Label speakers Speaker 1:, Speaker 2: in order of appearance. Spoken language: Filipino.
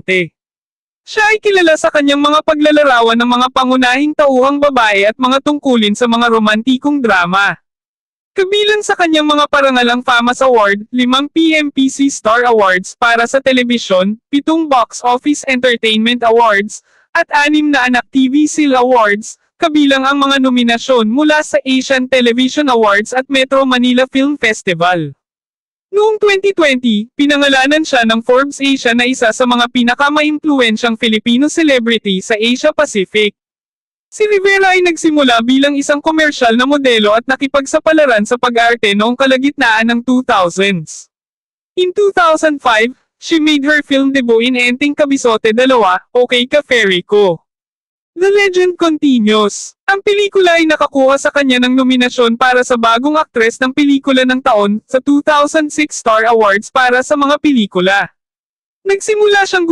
Speaker 1: arte. Siya ay kilala sa kanyang mga paglalarawan ng mga pangunahing tauhang babae at mga tungkulin sa mga romantikong drama. Kabilang sa kanyang mga parangalang FAMAS Award, 5 PMPC Star Awards para sa telebisyon, 7 Box Office Entertainment Awards, at 6 na Anak TV Seal Awards, kabilang ang mga nominasyon mula sa Asian Television Awards at Metro Manila Film Festival. Noong 2020, pinangalanan siya ng Forbes Asia na isa sa mga pinakamaimpluwensyang Filipino celebrity sa Asia Pacific. Si Rivera ay nagsimula bilang isang komersyal na modelo at nakipagsapalaran sa pag-arte noong kalagitnaan ng 2000s. In 2005, she made her film debut in Enteng Kabisote 2, Okay Ka Fairy Ko. The legend continues. Ang pelikula ay nakakuha sa kanya ng nominasyon para sa bagong aktres ng pelikula ng taon sa 2006 Star Awards para sa mga pelikula. Nagsimula siyang